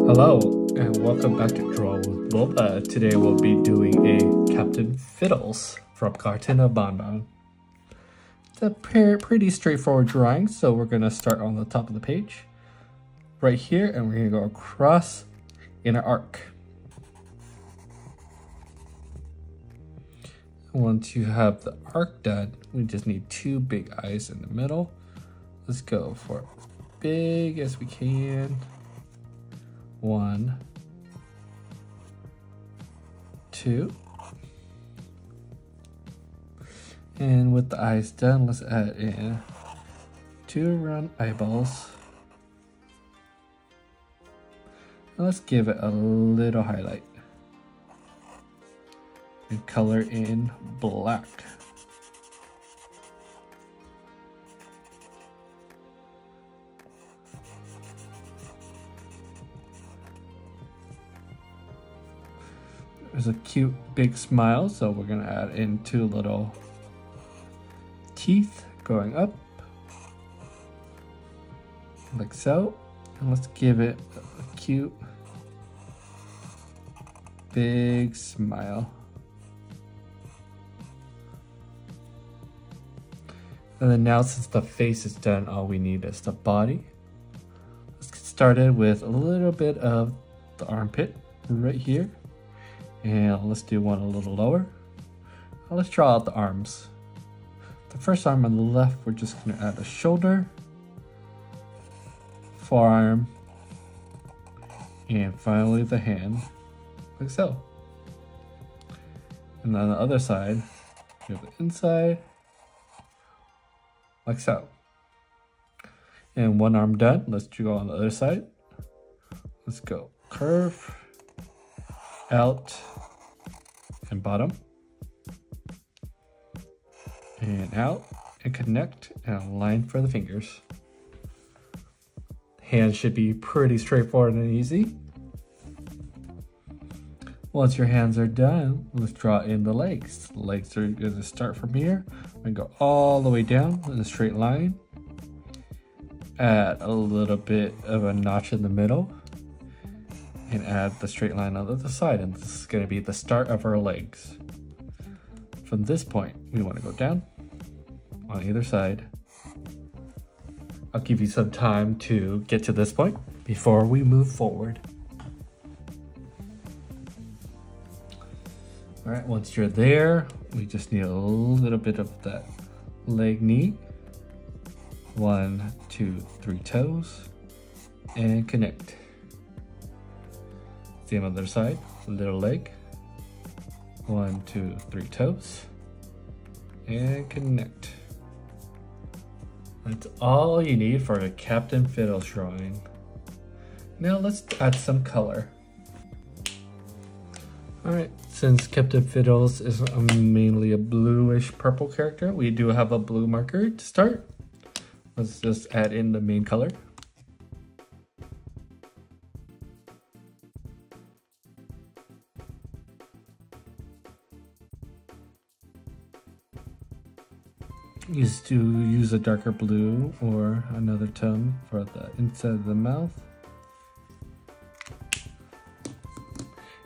Hello, and welcome back to Draw with Boba. Today we'll be doing a Captain Fiddles from Garten of Banban. It's a pretty straightforward drawing, so we're going to start on the top of the page, right here, and we're going to go across in an arc. Once you have the arc done, we just need two big eyes in the middle. Let's go for as big as we can. 1, 2, and with the eyes done, let's add in 2 round eyeballs. And let's give it a little highlight and color in black. There's a cute big smile, so we're gonna add in 2 little teeth going up, like so. And let's give it a cute big smile. And then now, since the face is done, all we need is the body. Let's get started with a little bit of the armpit right here. And let's do one a little lower. Now let's draw out the arms. The first arm on the left, we're just gonna add a shoulder, forearm, and finally the hand, like so. And on the other side, we have the inside, like so. And one arm done, let's go on the other side. Let's go curve, out, and bottom, and out, and connect, and a line for the fingers. Hands should be pretty straightforward and easy. Once your hands are done, let's draw in the legs. The legs are going to start from here and go all the way down in a straight line. Add a little bit of a notch in the middle, and add the straight line on the other side, and this is going to be the start of our legs. From this point, we want to go down on either side. I'll give you some time to get to this point before we move forward. All right, once you're there, we just need a little bit of that leg knee. 1, 2, 3 toes, and connect. Same other side, little leg. 1, 2, 3 toes, and connect. That's all you need for a Captain Fiddles drawing. Now let's add some color. Alright, since Captain Fiddles is mainly a bluish purple character, we do have a blue marker to start. Let's just add in the main color. Is to use a darker blue or another tone for the inside of the mouth.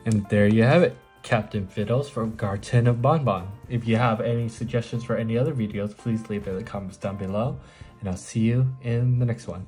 And there you have it, Captain Fiddles from Garten of Banban. If you have any suggestions for any other videos, please leave it in the comments down below, and I'll see you in the next one.